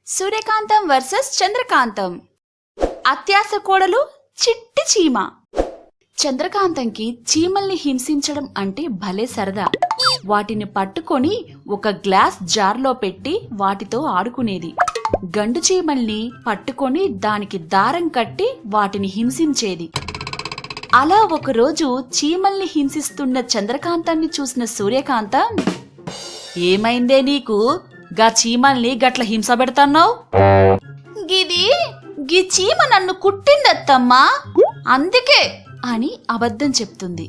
సూర్యకాంతం versus చంద్రకాంతం. అత్యాస కోడలు చిట్టి చీమ. చంద్రకాంతంకి చీమల్ని హింసించడం అంటే భలే సరదా. వాటిని పట్టుకొని ఒక గ్లాస్ జార్లో పెట్టి వాటితో ఆడుకునేది. గండు చీమల్ని పట్టుకొని దానికి దారం కట్టి వాటిని హింసించేది. అలా ఒకరోజు చీమల్ని హింసిస్తున్న చంద్రకాంతాన్ని చూసిన సూర్యకాంతం, ఏమైందే నీకు, గా చీమల్ని గట్ల హింస పెడతాన్నావు? గీ చీమ నన్ను కుట్టిందత్తమ్మా, అందుకే అని అబద్ధం చెప్తుంది.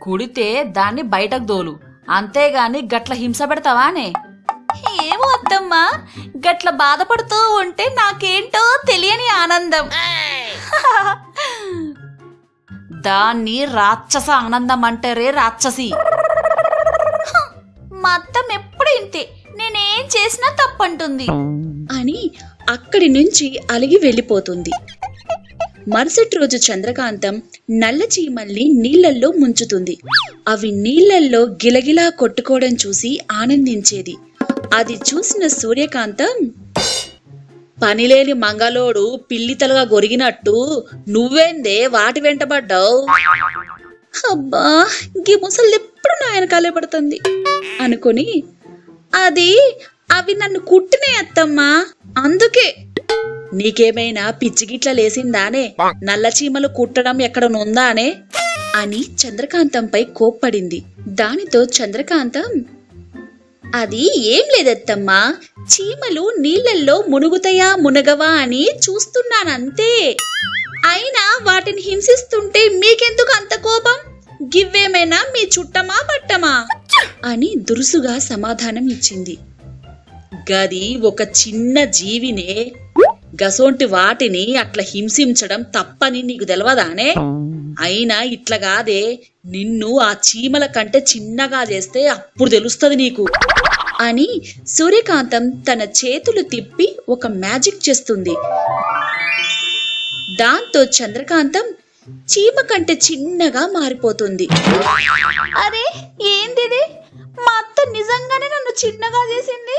కుడితే దాన్ని బయటకు దోలు, అంతేగాని గట్ల హింస పెడతావానే? ఏమో అత్తమ్మా, గట్ల బాధపడుతూ ఉంటే నాకేంటో తెలియని ఆనందం. దాన్ని రాక్షస ఆనందం అంటారే, రాక్షసి. మా అత్తం ఎప్పుడు ఇంతే, నేనేం చేసినా తప్పంటుంది అని అక్కడి నుంచి అలిగి వెళ్ళిపోతుంది. మరుసటి రోజు చంద్రకాంతం నల్ల చీమల్ని నీళ్లల్లో ముంచుతుంది. అవి నీళ్లల్లో గిలగిలా కొట్టుకోవడం చూసి ఆనందించేది. అది చూసిన సూర్యకాంతం, పనిలేని మంగళోడు పిల్లితలుగా గొరిగినట్టు నువ్వేందే వాటి వెంటబడ్డావు? అబ్బా, గీ ముసలి ఎప్పుడు నా వెనకాలే పడుతుంది అనుకుని, అవి నన్ను కుట్టినే అత్తమ్మా, అందుకే. నీకేమైనా పిచ్చిగిట్ల లేసిందానే? నల్ల చీమలు కుట్టడం ఎక్కడనుందానే అని చంద్రకాంతంపై కోప్పడింది. దానితో చంద్రకాంతం, అది ఏం లేదత్తమ్మా, చీమలు నీళ్లల్లో మునుగుతాయా మునగవా అని చూస్తున్నానంతే. అయినా వాటిని హింసిస్తుంటే మీకెందుకు అంత కోపం? గివ్వేమైనా మీ చుట్టమా పట్టమా అని దురుసుగా సమాధానం ఇచ్చింది. గది ఒక చిన్న జీవినే, గసోంటి వాటిని అట్లా హింసించడం తప్పని నీకు తెలవదానే? అయినా ఇట్లా కాదే, నిన్ను ఆ చీమల కంటే చిన్నగా చేస్తే అప్పుడు తెలుస్తుంది నీకు అని సూర్యకాంతం తన చేతులు తిప్పి ఒక మ్యాజిక్ చేస్తుంది. దాంతో చంద్రకాంతం చీమ కంటే చిన్నగా మారిపోతుంది. అరే ఏంటిది, మా అత్త నిజంగానే నన్ను చిన్నగా చేసింది.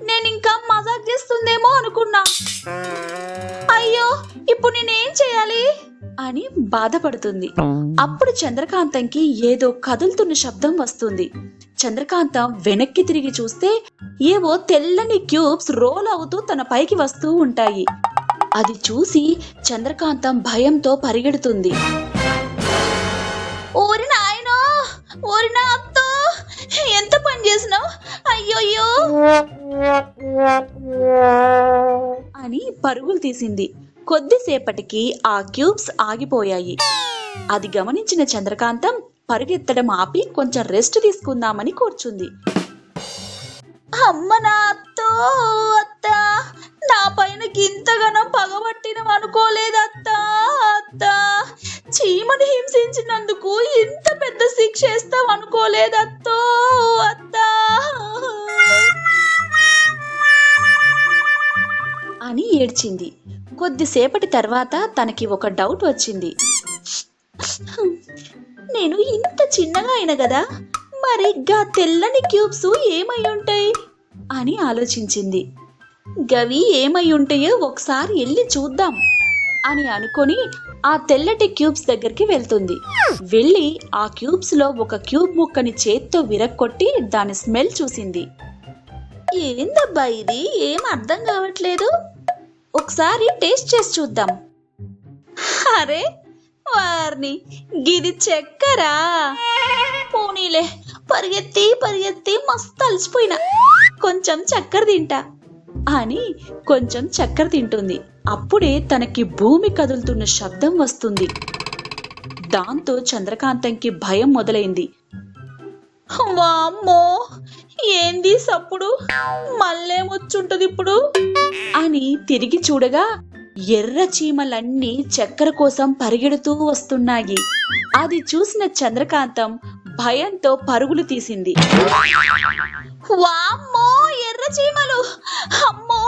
నేను ఇంకా మజాక్ చేస్తుందేమో అనుకున్నా. అయ్యో, ఇప్పుడు నేనేం చేయాలి అని బాధపడుతుంది. అప్పుడు చంద్రకాంతంకి ఏదో కదులుతున్న శబ్దం వస్తుంది. చంద్రకాంతం వెనక్కి తిరిగి చూస్తే ఏవో తెల్లని క్యూబ్స్ రోల్ అవుతూ తన పైకి వస్తూ ఉంటాయి. అది చూసి చంద్రకాంతం భయంతో పరిగెడుతుంది. ఓరి నాయనో, ఓరి నా అత్తో, ఎంత పని చేసినావు, అయ్యోయ్యో అని పరుగులు తీసింది. కొద్దిసేపటికి ఆ క్యూబ్స్ ఆగిపోయాయి. అది గమనించిన చంద్రకాంతం పరుగెత్తడం ఆపి కొంచెం రెస్ట్ తీసుకుందామని కూర్చుంది. అమ్మ నా అత్తో, అత్త, నా పైన గింతగానం పగబట్టినం అనుకోలేదత్తా. అత్త, చీమని హింసించినందుకు ఇంత పెద్ద శిక్ష వేస్తావు అనుకోలేదత్తో. అత్త అని ఏడ్చింది. కొద్దిసేపటి తర్వాత తనకి ఒక డౌట్ వచ్చింది. నేను ఇంత చిన్నగా అయినా కదా, మరి గా తెల్లని క్యూబ్స్ ఏమై ఉంటాయి అని ఆలోచించింది. గవి ఏమై ఉంటాయో ఒకసారి వెళ్ళి చూద్దాం అని అనుకొని ఆ తెల్లటి క్యూబ్స్ దగ్గరికి వెళ్తుంది. వెళ్ళి ఆ క్యూబ్స్ లో ఒక క్యూబ్ ముక్కని చేత్తో విరక్కొట్టి దాని స్మెల్ చూసింది. ఏందబ్బా ఇది, ఏం అర్థం కావట్లేదు, ఒకసారి టేస్ట్ చేసి చూద్దాం. అరే వారిని, గిది చక్కెరా? పోనీలే, పరిగెత్తి పరిగెత్తి మస్తు అలసిపోయినా, కొంచెం చక్కెర తింటా అని కొంచెం చక్కెర తింటుంది. అప్పుడే తనకి భూమి కదులుతున్న శబ్దం వస్తుంది. దాంతో చంద్రకాంతంకి భయం మొదలైంది. వామ్మో, ఏంది సప్పుడు, మళ్ళేమొచ్చుంటది ఇప్పుడు అని తిరిగి చూడగా ఎర్ర చీమలన్నీ చక్కెర కోసం పరిగెడుతూ వస్తున్నాయి. అది చూసిన చంద్రకాంతం భయంతో పరుగులు తీసింది. వామ్మో, ఎర్ర చీమలు, అమ్మో,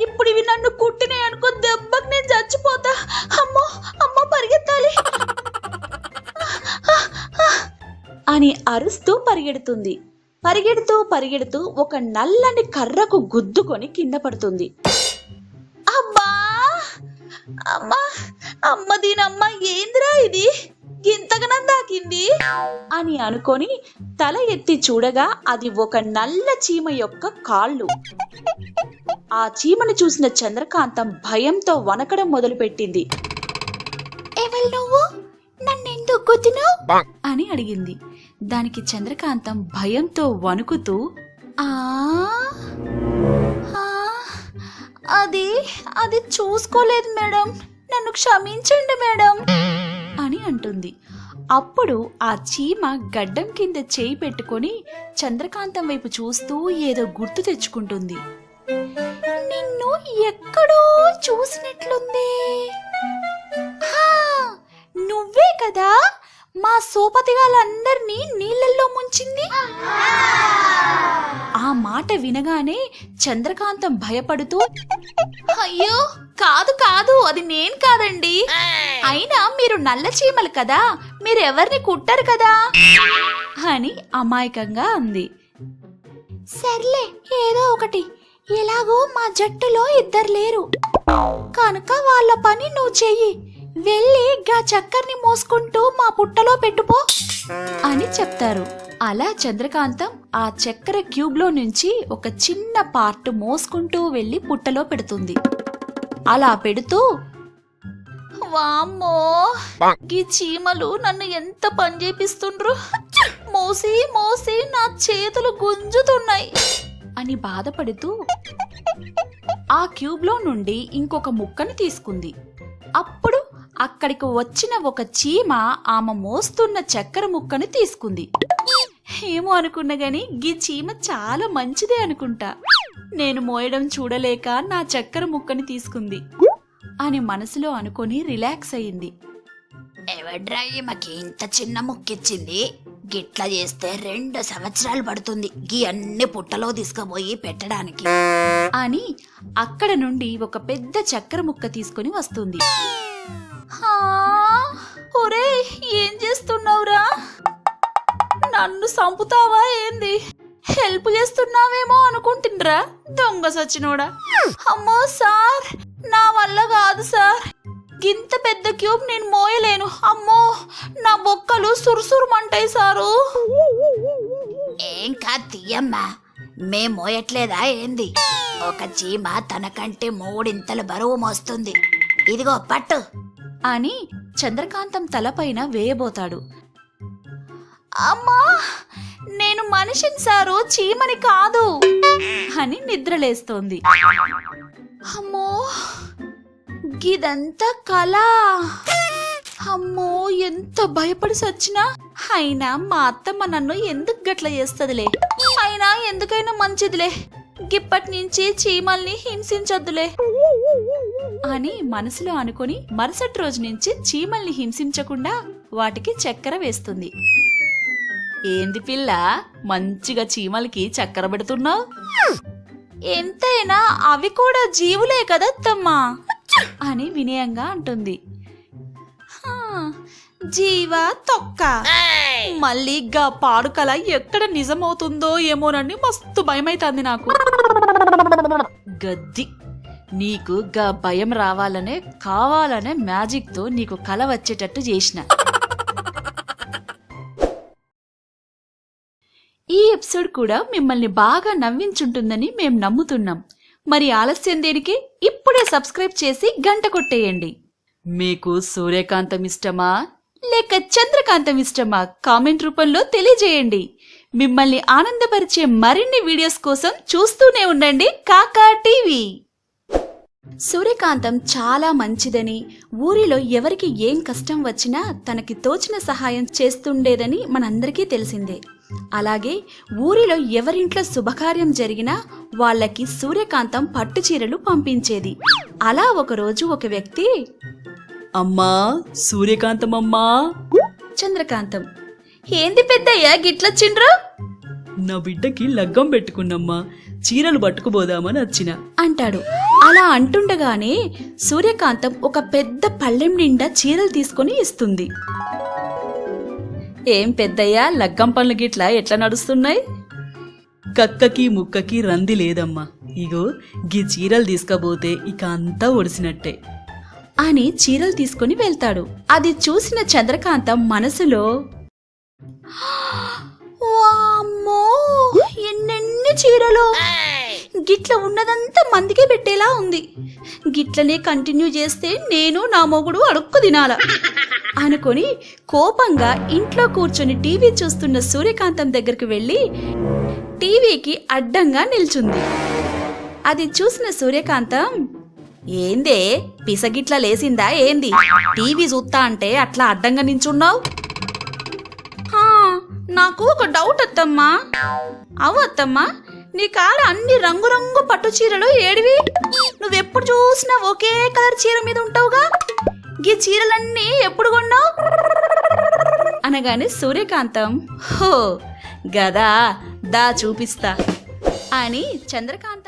ఇప్పుడు ఇవి నన్ను కుట్టినాయి అనుకో, దెబ్బకి నేను చచ్చిపోతా. అమ్మో అమ్మో, పరిగెత్తాలి అని అరుస్తూ పరిగెడుతుంది. పరిగెడుతూ పరిగెడుతూ ఒక నల్లని కర్రకు గుద్దుకొని కింద పడుతుంది. అమ్మా అమ్మా అమ్మ దీనమ్మ ఏంద్రా ఇది ఇంతగనం దాకింది అని అనుకొని తల ఎత్తి చూడగా అది ఒక నల్ల చీమ యొక్క కాళ్ళు. ఆ చీమను చూసిన చంద్రకాంతం భయంతో వణకడం మొదలుపెట్టింది. ఎవరు నువ్వు, నన్నెందుకు గుద్దినావ్ అని అడిగింది. దానికి చంద్రకాంతం భయంతో వణుకుతూ ఆ అది చూసుకోలేదు మేడం, నన్ను క్షమించండి మేడం అని అంటుంది. అప్పుడు ఆ చీమ గడ్డం కింద చేయి పెట్టుకొని చంద్రకాంతం వైపు చూస్తూ ఏదో గుర్తు తెచ్చుకుంటుంది. నిన్ను ఎక్కడో చూసినట్లుంది. నువ్వే కదా మా సోపతిగాళ్ళందరినీ నీళ్ళల్లో ముంచింది. ఆ మాట వినగానే చంద్రకాంతం భయపడుతూ అయ్యో కాదు కాదు అది నేను కాదండి, అయినా మీరు నల్ల చీమలు కదా, మీరెవరిని కుట్టరు కదా అని అమాయకంగా అంది. సర్లే ఏదో ఒకటి, ఎలాగో మా జట్టులో ఇద్దరు లేరు కనుక వాళ్ళ పని నువ్వు చెయ్యి, వెళ్ళి గా చక్కర్ని మోసుకుంటూ మా పుట్టలో పెట్టుపో అని చెప్తారు. అలా చంద్రకాంతం ఆ చక్కెర క్యూబ్ లో నుంచి ఒక చిన్న పార్ట్ మోసుకుంటూ వెళ్లి పుట్టలో పెడుతుంది. అలా పెడుతూ వామ్మో ఈ చీమలు నన్ను ఎంత పని చేపిస్తుండ్రు, మోసి మోసి నా చేతులు గుంజుతున్నాయి అని బాధపడుతూ ఆ క్యూబ్ లో నుండి ఇంకొక ముక్కను తీసుకుంది. అప్పుడు అక్కడికి వచ్చిన ఒక చీమ ఆమె మోస్తున్న చక్కెర ముక్కను తీసుకుంది. ఏమో అనుకున్నా గాని గీ చీమ చాలా మంచిదే అనుకుంటా, నేను మోయడం చూడలేక నా చక్కెర ముక్కని తీసుకుంది అని మనసులో అనుకొని రిలాక్స్ అయింది. ఎవడ్రా ఈమెకి ఇంత చిన్న ముక్కిచ్చింది, గిట్లా చేస్తే 2 సంవత్సరాలు పడుతుంది గీ అన్ని పుట్టలో తీసుకుపోయి పెట్టడానికి అని అక్కడ నుండి ఒక పెద్ద చక్కెర ముక్క తీసుకుని వస్తుంది. ఒరే ఏం చేస్తున్నావురా, నన్ను సంపుతావా ఏంది, హెల్ప్ చేస్తున్నావేమో అనుకుంటుండ్రా దొంగ సచ్చినోడా. అమ్మో సార్ నా వల్ల కాదు సార్, గింత పెద్ద క్యూబ్ నేను మోయలేను, అమ్మో నా బొక్కలు సురుసురుమంటాయి సారు. ఏం కాదు తీయమ్మా, మేం మోయట్లేదా ఏంది, ఒక చీమ తనకంటే 3 బరువు మోస్తుంది, ఇదిగో పట్టు అని చంద్రకాంతం తలపైన వేయబోతాడు. అమ్మా నేను మనిషిని సారు, చీమని కాదు అని నిద్రలేస్తోంది. అమ్మో గిదంతా కళ, అమ్మో ఎంత భయపడి సచ్చినా, అయినా మా అత్తమ్మ నన్ను ఎందుకు గట్ల చేస్తదిలే, అయినా ఎందుకైనా మంచిదిలే, గిప్పటి నుంచి చీమల్ని హింసించొద్దులే అని మనసులో అనుకుని మరుసటి రోజు నుంచి చీమల్ని హింసించకుండా వాటికి చక్కెర వేస్తుంది. ఏంది పిల్ల మంచిగా చీమలకి చక్కెర పెడుతున్నావు, ఎంతైనా అవి కూడా జీవులే కదత్తమ్మా అని వినయంగా అంటుంది. జీవా తొక్క, మళ్ళీ గా పాడుకల ఎక్కడ నిజమవుతుందో ఏమోనని మస్తు భయమైతుంది నాకు. గద్ది నీకు గా భయం రావాలనే కావాలనే మ్యాజిక్ తో నీకు కల వచ్చేటట్టు చేసిన. ఈ ఎపిసోడ్ కూడా మిమ్మల్ని బాగా నవ్వించుంటుందని మేం నమ్ముతున్నాం. మరి ఆలస్యం దేనికి, ఇప్పుడే సబ్స్క్రైబ్ చేసి గంట కొట్టేయండి. మీకు సూర్యకాంతం ఇష్టమా లేక చంద్రకాంతం ఇష్టమా కామెంట్ రూపంలో తెలియజేయండి. మిమ్మల్ని ఆనందపరిచే మరిన్ని వీడియోస్ కోసం చూస్తూనే ఉండండి కాకా టీవీ. సూర్యకాంతం చాలా మంచిదని, ఊరిలో ఎవరికి ఏం కష్టం వచ్చినా తనకి తోచిన సహాయం చేస్తుండేదని మనందరికీ తెలిసిందే. అలాగే ఊరిలో ఎవరింట్లో శుభకార్యం జరిగినా వాళ్ళకి సూర్యకాంతం పట్టు చీరలు పంపించేది. అలా ఒకరోజు ఒక వ్యక్తి, అమ్మా సూర్యకాంతం అమ్మా. చంద్రకాంతం, ఏంది పెద్దయ్యా గిట్లొచ్చిండ్రు? నా బిడ్డకి లగ్గం పెట్టుకున్నమ్మా, చీరలు పట్టుకుపోదామని వచ్చిన అంటాడు. అలా అంటుండగానే సూర్యకాంతం ఒక పెద్ద పళ్ళెం నిండా చీరలు తీసుకుని ఇస్తుంది. ఏం పెద్దయ్యా లగ్గం పనులు గిట్లా ఎట్లా నడుస్తున్నాయి? కక్కకి ముక్కకి రంది లేదమ్మా. ఇగో గీ చీరలు తీసుకపోతే ఇక అంతా ఒడిసినట్టే అని చీరలు తీసుకుని వెళ్తాడు. అది చూసిన చంద్రకాంతం మనసులో, వామ్మో ఎన్నెన్ని చీరలు, గిట్ల ఉన్నదంతా మందికే పెట్టేలా ఉంది. గిట్లనే కంటిన్యూ చేస్తే నేను నా మొగుడు అడుక్కు తినాల అనుకొని కోపంగా ఇంట్లో కూర్చొని టీవీ చూస్తున్న సూర్యకాంతం దగ్గరికి వెళ్ళి టీవీకి అడ్డంగా నిల్చుంది. అది చూసిన సూర్యకాంతం, ఏందే పిసగిట్లా లేసిందా ఏంది? టీవీ చూస్తా అంటే అట్లా అడ్డంగా నించున్నావు? నాకు ఒక డౌట్ అత్తమ్మా. అత్తమ్మా, నీ కాడ అన్ని రంగురంగు పట్టు చీరలు ఏడివి? నువ్వెప్పుడు చూసినా ఒకే కలర్ చీర మీద ఉంటావుగా, గీ చీరలన్నీ ఎప్పుడు కొన్నావు అనగానే సూర్యకాంతం, హో గదా దా చూపిస్తా అని చంద్రకాంతం